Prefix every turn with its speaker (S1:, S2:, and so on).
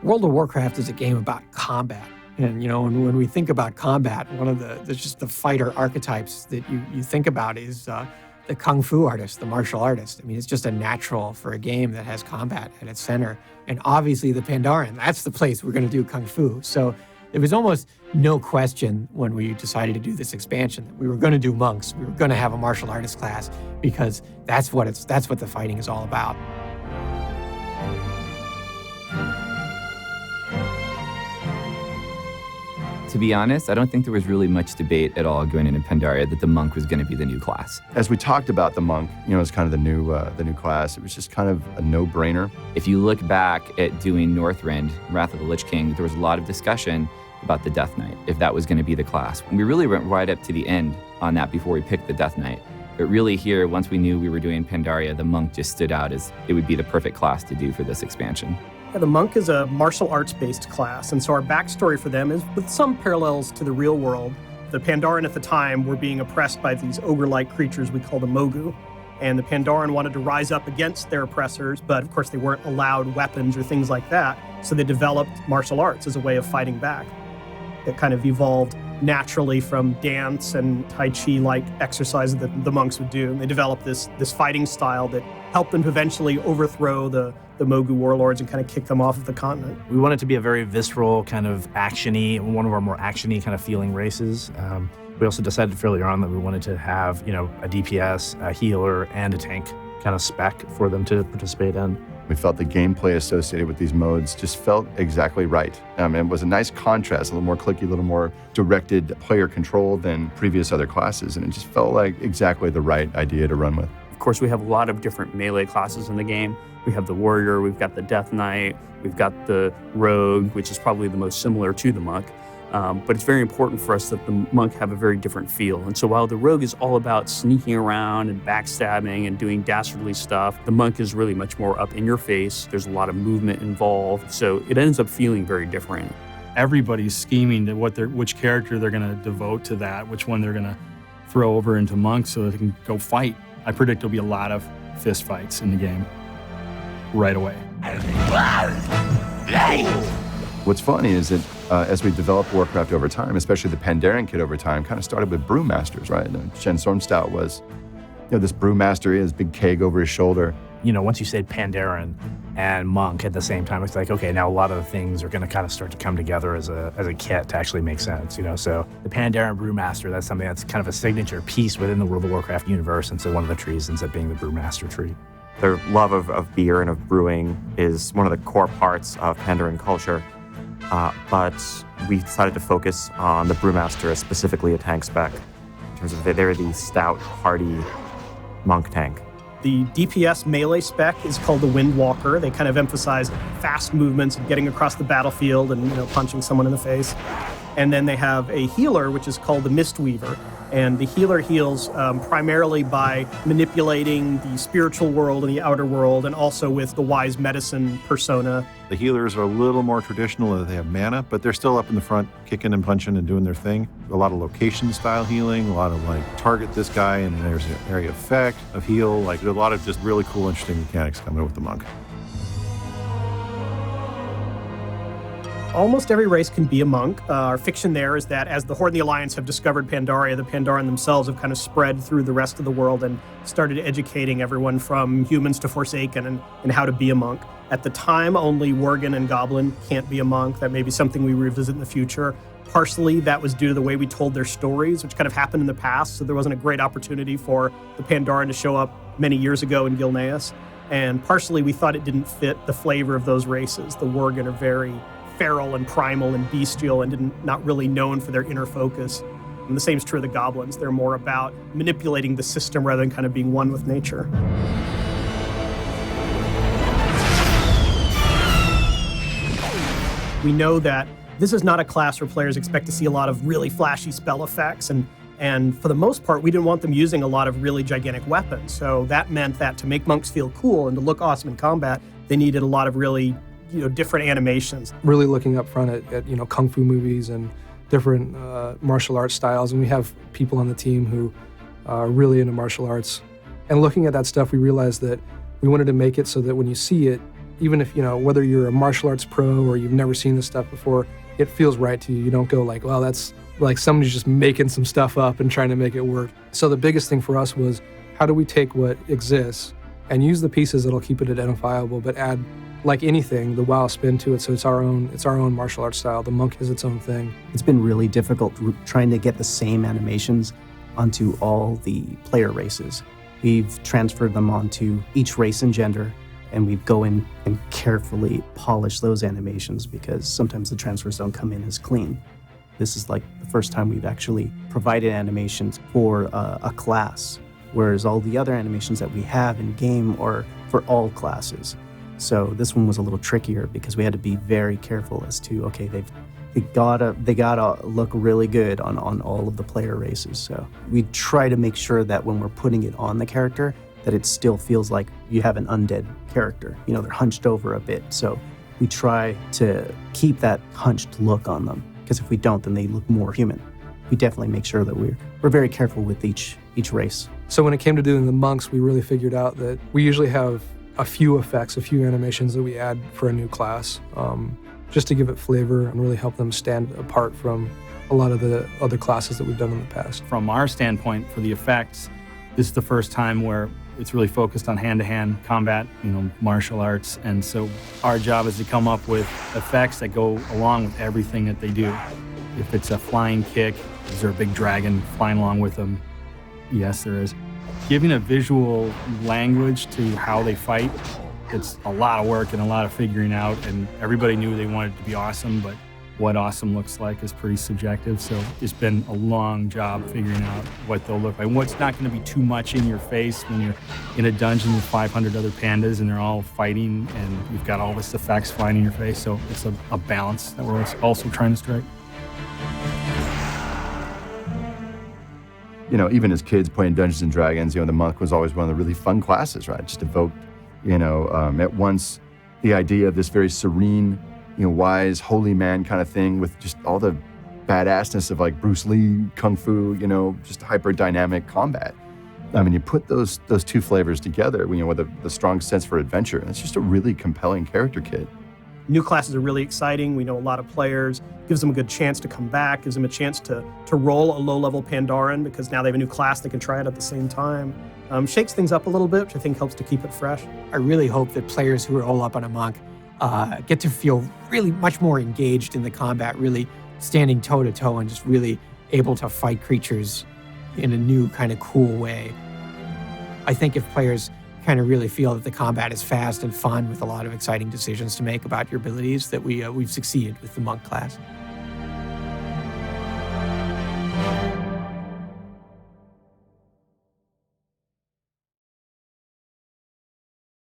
S1: World of Warcraft is a game about combat. And, when we think about combat, one of the fighter archetypes that you think about is the kung fu artist, the martial artist. I mean, it's just a natural for a game that has combat at its center. And obviously the Pandaren, that's the place we're going to do kung fu. So there was almost no question when we decided to do this expansion that we were going to do monks. We were going to have a martial artist class because that's what the fighting is all about.
S2: To be honest, I don't think there was really much debate at all going into Pandaria that the monk was going to be the new class.
S3: As we talked about the monk, as kind of the new class, it was just kind of a no-brainer.
S2: If you look back at doing Northrend, Wrath of the Lich King, there was a lot of discussion about the Death Knight, if that was going to be the class. And we really went right up to the end on that before we picked the Death Knight. But really here, once we knew we were doing Pandaria, the monk just stood out as it would be the perfect class to do for this expansion.
S4: Yeah, the monk is a martial arts-based class, and so our backstory for them is with some parallels to the real world. The Pandaren at the time were being oppressed by these ogre-like creatures we call the Mogu, and the Pandaren wanted to rise up against their oppressors, but of course they weren't allowed weapons or things like that, so they developed martial arts as a way of fighting back. It kind of evolved naturally from dance and Tai Chi-like exercises that the monks would do. And they developed this fighting style that helped them to eventually overthrow the Mogu warlords and kind of kick them off of the continent.
S5: We wanted to be a very visceral, kind of action-y, one of our more action-y kind of feeling races. We also decided fairly on that we wanted to have, a DPS, a healer, and a tank kind of spec for them to participate in.
S3: We felt the gameplay associated with these modes just felt exactly right. It was a nice contrast, a little more clicky, a little more directed player control than previous other classes, and it just felt like exactly the right idea to run with.
S6: Of course, we have a lot of different melee classes in the game. We have the warrior, we've got the death knight, we've got the rogue, which is probably the most similar to the monk. But it's very important for us that the monk have a very different feel. And so while the rogue is all about sneaking around and backstabbing and doing dastardly stuff, the monk is really much more up in your face. There's a lot of movement involved. So it ends up feeling very different.
S7: Everybody's scheming to which character they're going to devote to that, which one they're going to throw over into monk so they can go fight. I predict there'll be a lot of fist fights in the game right away.
S3: What's funny is that as we developed Warcraft over time, especially the Pandaren kit over time, kind of started with brewmasters, right? Shen Stormstout was, this brewmaster, he has a big keg over his shoulder.
S5: Once you said Pandaren and monk at the same time, it's like, okay, now a lot of the things are going to kind of start to come together as a kit to actually make sense, So the Pandaren Brewmaster, that's something that's kind of a signature piece within the World of Warcraft universe, and so one of the trees ends up being the Brewmaster tree.
S8: Their love of beer and of brewing is one of the core parts of Pandaren culture. But we decided to focus on the Brewmaster as specifically a tank spec, in terms of they're the stout, hardy monk tank.
S4: The DPS melee spec is called the Windwalker. They kind of emphasize fast movements and getting across the battlefield and punching someone in the face. And then they have a healer, which is called the Mistweaver. And the healer heals primarily by manipulating the spiritual world and the outer world, and also with the wise medicine persona.
S9: The healers are a little more traditional. They have mana, but they're still up in the front, kicking and punching and doing their thing. A lot of location-style healing, a lot of target this guy and there's an area effect of heal. There's a lot of just really cool, interesting mechanics coming with the monk.
S4: Almost every race can be a monk. Our fiction there is that as the Horde and the Alliance have discovered Pandaria, the Pandaren themselves have kind of spread through the rest of the world and started educating everyone from humans to Forsaken and how to be a monk. At the time, only Worgen and Goblin can't be a monk. That may be something we revisit in the future. Partially, that was due to the way we told their stories, which kind of happened in the past, so there wasn't a great opportunity for the Pandaren to show up many years ago in Gilneas. And partially, we thought it didn't fit the flavor of those races. The Worgen are very feral and primal and bestial and not really known for their inner focus. And the same is true of the goblins. They're more about manipulating the system rather than kind of being one with nature. We know that this is not a class where players expect to see a lot of really flashy spell effects, and for the most part, we didn't want them using a lot of really gigantic weapons. So that meant that to make monks feel cool and to look awesome in combat, they needed a lot of really different animations.
S10: Really looking up front at kung fu movies and different martial arts styles, and we have people on the team who are really into martial arts. And looking at that stuff, we realized that we wanted to make it so that when you see it, even if, whether you're a martial arts pro or you've never seen this stuff before, it feels right to you. You don't go like, well, that's like somebody's just making some stuff up and trying to make it work. So the biggest thing for us was, how do we take what exists and use the pieces that'll keep it identifiable, but add, like anything, the WoW spin to it, so it's our own martial arts style. The monk is its own thing.
S11: It's been really difficult trying to get the same animations onto all the player races. We've transferred them onto each race and gender, and we go in and carefully polish those animations because sometimes the transfers don't come in as clean. This is like the first time we've actually provided animations for a class, whereas all the other animations that we have in game are for all classes. So this one was a little trickier because we had to be very careful as to, okay, they gotta look really good on all of the player races. So we try to make sure that when we're putting it on the character, that it still feels like you have an undead character. They're hunched over a bit. So we try to keep that hunched look on them, because if we don't, then they look more human. We definitely make sure that we're very careful with each race.
S10: So when it came to doing the monks, we really figured out that we usually have a few effects, a few animations that we add for a new class, just to give it flavor and really help them stand apart from a lot of the other classes that we've done in the past.
S7: From our standpoint, for the effects, this is the first time where it's really focused on hand-to-hand combat, martial arts. And so our job is to come up with effects that go along with everything that they do. If it's a flying kick, is there a big dragon flying along with them? Yes, there is. Giving a visual language to how they fight, it's a lot of work and a lot of figuring out, and everybody knew they wanted it to be awesome, but what awesome looks like is pretty subjective. So it's been a long job figuring out what they'll look like. What's not going to be too much in your face when you're in a dungeon with 500 other pandas and they're all fighting and you've got all this effects flying in your face. So it's a balance that we're also trying to strike.
S3: Even as kids playing Dungeons and Dragons, the monk was always one of the really fun classes, right? Just evoked, at once the idea of this very serene, wise, holy man kind of thing with just all the badassness of like Bruce Lee, Kung Fu, just hyper dynamic combat. I mean, you put those two flavors together, with the strong sense for adventure, and it's just a really compelling character kit.
S4: New classes are really exciting. We know a lot of players. Gives them a good chance to come back. Gives them a chance to roll a low-level Pandaran because now they have a new class. They can try it at the same time. Shakes things up a little bit, which I think helps to keep it fresh.
S1: I really hope that players who roll up on a monk get to feel really much more engaged in the combat, really standing toe-to-toe and just really able to fight creatures in a new kind of cool way. I think if players kind of really feel that the combat is fast and fun with a lot of exciting decisions to make about your abilities, that we've succeeded with the monk class.